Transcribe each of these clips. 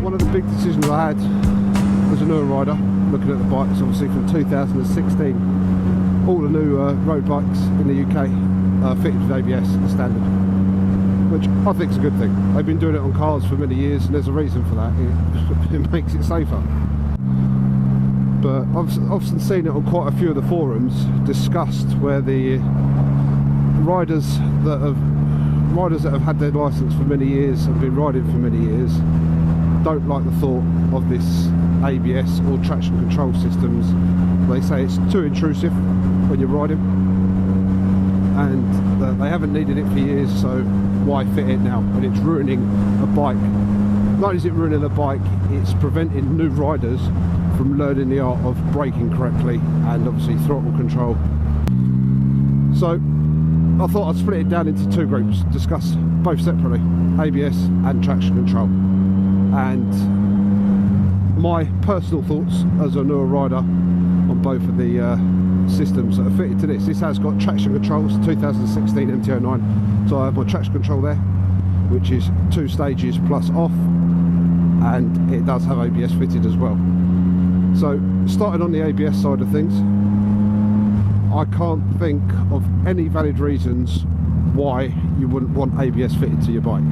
One of the big decisions I had as a newer rider, looking at the bikes obviously from 2016, all the new road bikes in the UK are fitted with ABS as standard, which I think is a good thing. They've been doing it on cars for many years and there's a reason for that. It makes it safer. But I've often seen it on quite a few of the forums discussed where the riders that have had their licence for many years and been riding for many years don't like the thought of this ABS or traction control systems. They say it's too intrusive when you're riding, and they haven't needed it for years, so why fit it now? And it's ruining a bike. Not only is it ruining a bike, it's preventing new riders from learning the art of braking correctly and obviously throttle control. So I thought I'd split it down into two groups, discuss both separately, ABS and traction control, and my personal thoughts as a newer rider on both of the systems that are fitted to this. This has got traction controls, 2016 MT-09, so I have my traction control there, which is 2 stages plus off, and it does have ABS fitted as well. So starting on the ABS side of things, I can't think of any valid reasons why you wouldn't want ABS fitted to your bike.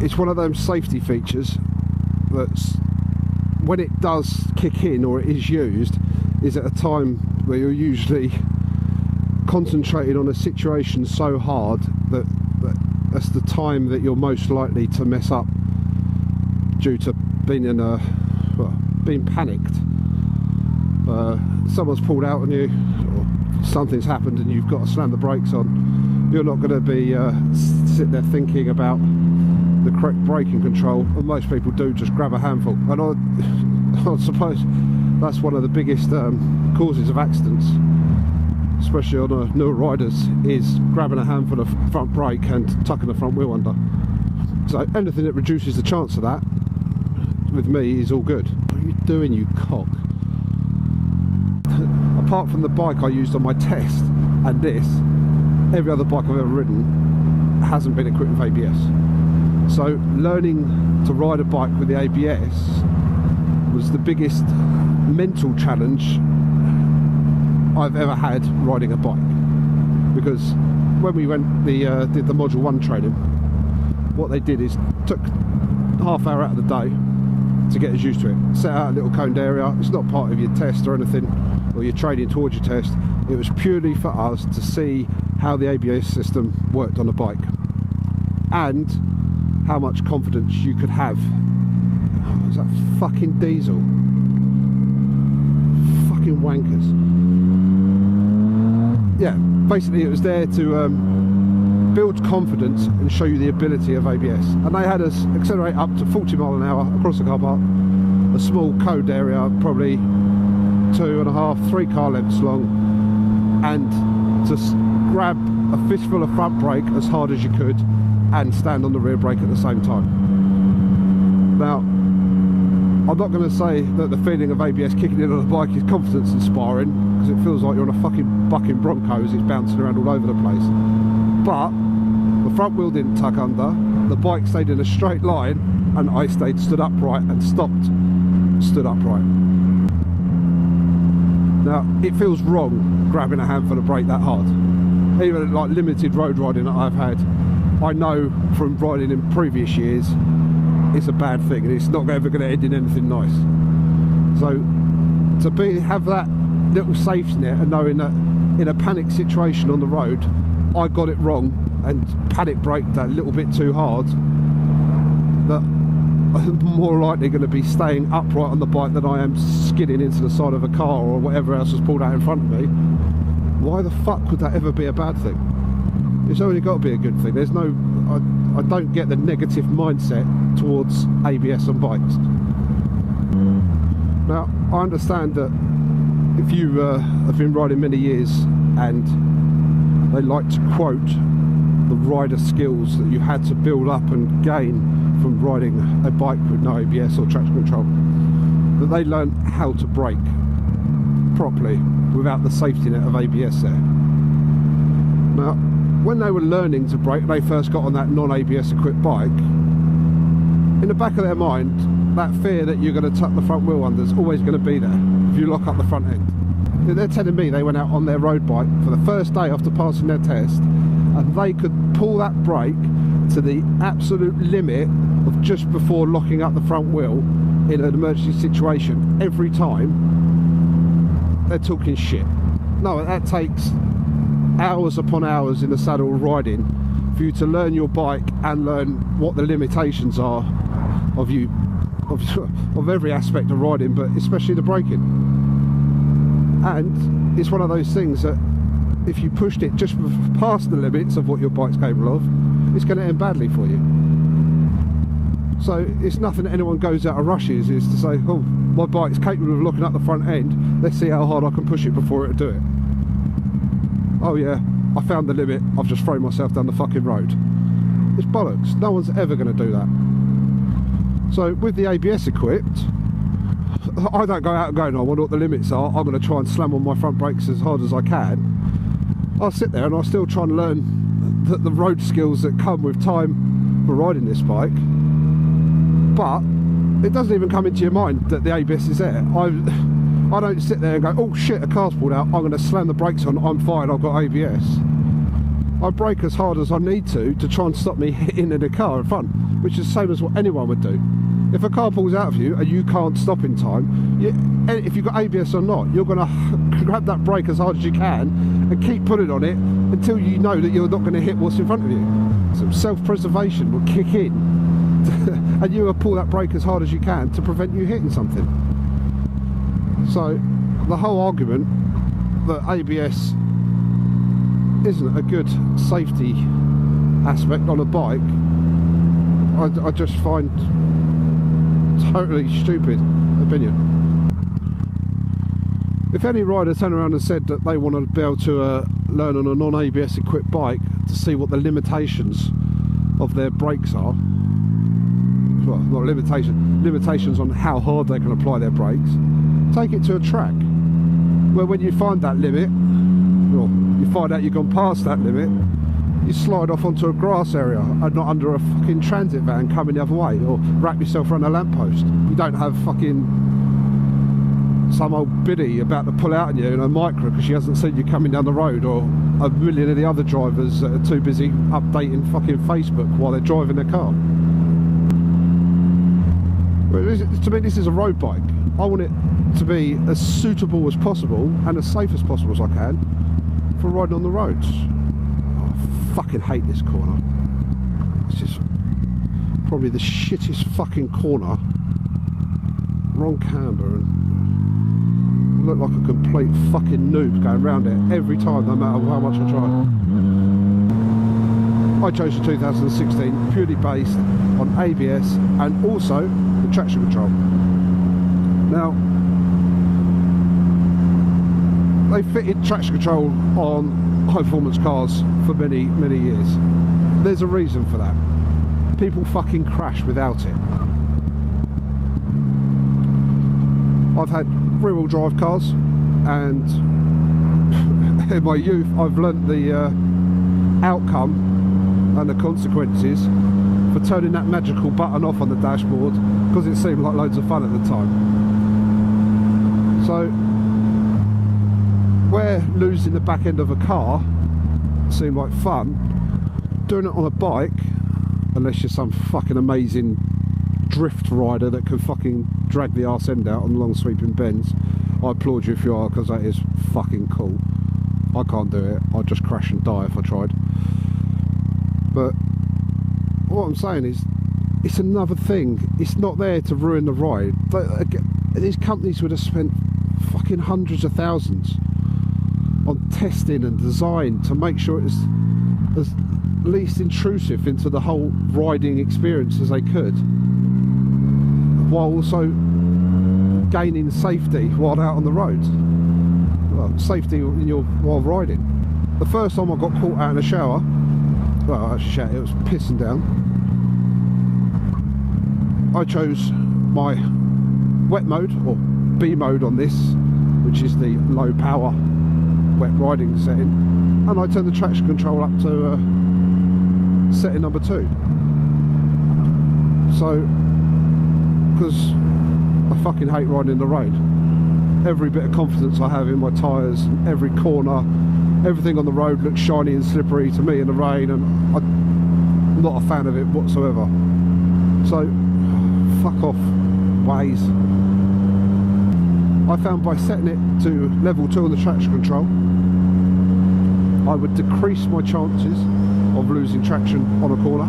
It's one of those safety features that's, when it does kick in or it is used, is at a time where you're usually concentrated on a situation so hard that that's the time that you're most likely to mess up due to being being panicked. Someone's pulled out on you or something's happened and you've got to slam the brakes on. You're not going to be sitting there thinking about the correct braking control, and most people do just grab a handful, and I suppose that's one of the biggest causes of accidents, especially on newer riders, is grabbing a handful of front brake and tucking the front wheel under. So anything that reduces the chance of that, with me, is all good. What are you doing, you cock? Apart from the bike I used on my test and this, every other bike I've ever ridden hasn't been equipped with ABS. So learning to ride a bike with the ABS was the biggest mental challenge I've ever had riding a bike, because when we did the module 1 training, what they did is took half hour out of the day to get us used to it, set out a little coned area. It's not part of your test or anything, or your training towards your test. It was purely for us to see how the ABS system worked on a bike and how much confidence you could have. Oh, was that fucking diesel? Fucking wankers. Yeah, basically it was there to build confidence and show you the ability of ABS. And they had us accelerate up to 40 miles an hour across the car park, a small code area, probably 2.5, 3 car lengths long, and just grab a fistful of front brake as hard as you could and stand on the rear brake at the same time. Now, I'm not going to say that the feeling of ABS kicking in on a bike is confidence inspiring, because it feels like you're on a fucking bucking bronco as it's bouncing around all over the place. But the front wheel didn't tuck under, the bike stayed in a straight line, and I stayed stood upright and stopped stood upright. Now, it feels wrong grabbing a handful of brake that hard. Even like limited road riding that I've had, I know from riding in previous years, it's a bad thing and it's not ever going to end in anything nice. So to have that little safety net and knowing that in a panic situation on the road, I got it wrong and panic braked that little bit too hard, that I'm more likely going to be staying upright on the bike than I am skidding into the side of a car or whatever else was pulled out in front of me. Why the fuck would that ever be a bad thing? It's only got to be a good thing. There's no, I don't get the negative mindset towards ABS on bikes. Now, I understand that if you have been riding many years and they like to quote the rider skills that you had to build up and gain from riding a bike with no ABS or traction control, that they learn how to brake properly without the safety net of ABS there. Now, when they were learning to brake, they first got on that non-ABS equipped bike, in the back of their mind, that fear that you're going to tuck the front wheel under is always going to be there if you lock up the front end. They're telling me they went out on their road bike for the first day after passing their test, and they could pull that brake to the absolute limit of just before locking up the front wheel in an emergency situation every time. They're talking shit. No, that takes hours upon hours in the saddle riding for you to learn your bike and learn what the limitations are of every aspect of riding, but especially the braking. And it's one of those things that if you pushed it just past the limits of what your bike's capable of, it's going to end badly for you. So it's nothing that anyone goes out of rushes is to say, oh, my bike's capable of locking up the front end, let's see how hard I can push it before it'll do it. Oh yeah, I found the limit, I've just thrown myself down the fucking road. It's bollocks. No one's ever going to do that. So with the ABS equipped, I don't go out and go, no, I wonder what the limits are, I'm going to try and slam on my front brakes as hard as I can. I'll sit there and I'll still try and learn the road skills that come with time for riding this bike. But it doesn't even come into your mind that the ABS is there. I don't sit there and go, oh shit, a car's pulled out, I'm going to slam the brakes on, I'm fine, I've got ABS. I brake as hard as I need to try and stop me hitting in a car in front, which is the same as what anyone would do. If a car pulls out of you and you can't stop in time, if you've got ABS or not, you're going to grab that brake as hard as you can and keep pulling on it until you know that you're not going to hit what's in front of you. Some self-preservation will kick in and you will pull that brake as hard as you can to prevent you hitting something. So the whole argument that ABS isn't a good safety aspect on a bike, I just find totally stupid opinion. If any rider turned around and said that they want to be able to learn on a non-ABS equipped bike to see what the limitations of their brakes are, well, not limitations on how hard they can apply their brakes, take it to a track where when you find that limit, or you find out you've gone past that limit, you slide off onto a grass area and not under a fucking transit van coming the other way, or wrap yourself around a lamppost. You don't have fucking some old biddy about to pull out on you in a micro because she hasn't seen you coming down the road, or a million of the other drivers that are too busy updating fucking Facebook while they're driving their car. To me, this is a road bike. I want it to be as suitable as possible and as safe as possible as I can for riding on the roads. Oh, I fucking hate this corner. It's just probably the shittest fucking corner. Wrong camber, and I look like a complete fucking noob going around it every time, no matter how much I try. I chose the 2016 purely based on ABS and also the traction control. Now, they fitted traction control on high performance cars for many, many years. There's a reason for that. People fucking crash without it. I've had rear-wheel drive cars, and in my youth I've learnt the outcome and the consequences for turning that magical button off on the dashboard because it seemed like loads of fun at the time. So where losing the back end of a car seemed like fun, doing it on a bike, unless you're some fucking amazing drift rider that can fucking drag the arse end out on long sweeping bends, I applaud you if you are, because that is fucking cool. I can't do it, I'd just crash and die if I tried. But what I'm saying is, it's another thing. It's not there to ruin the ride. These companies would have spent fucking hundreds of thousands on testing and design to make sure it's as least intrusive into the whole riding experience as they could, while also gaining safety while out on the road. Well, safety while riding. The first time I got caught out in the shower, well, actually it was pissing down, I chose my wet mode, or B mode on this, which is the low power wet riding setting, and I turn the traction control up to setting number 2. So, because I fucking hate riding in the rain. Every bit of confidence I have in my tyres, every corner, everything on the road looks shiny and slippery to me in the rain, and I'm not a fan of it whatsoever. So, fuck off, Waze. I found by setting it to level 2 on the traction control, I would decrease my chances of losing traction on a corner,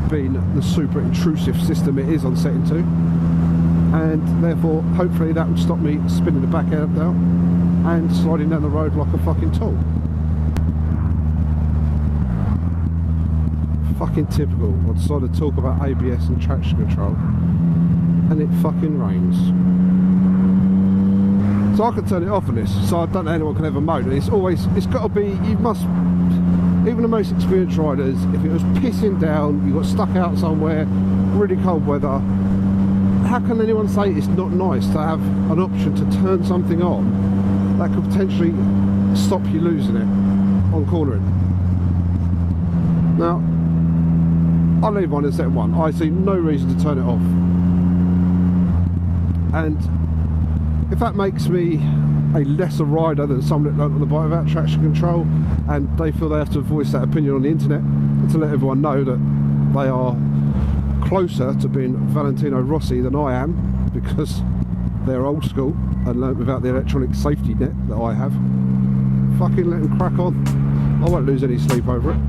being the super intrusive system it is on setting 2, and therefore hopefully that would stop me spinning the back end out and sliding down the road like a fucking tool. Fucking typical. I decided to talk about ABS and traction control, and it fucking rains. So I can turn it off on this, so I don't know anyone can ever motor. It's got to be, you must, even the most experienced riders, if it was pissing down, you got stuck out somewhere, really cold weather, how can anyone say it's not nice to have an option to turn something on that could potentially stop you losing it on cornering? Now, I'll leave mine in set 1. I see no reason to turn it off. And if that makes me a lesser rider than someone that learnt on the bike without traction control, and they feel they have to voice that opinion on the internet to let everyone know that they are closer to being Valentino Rossi than I am, because they're old school and learnt without the electronic safety net that I have, fucking let them crack on. I won't lose any sleep over it.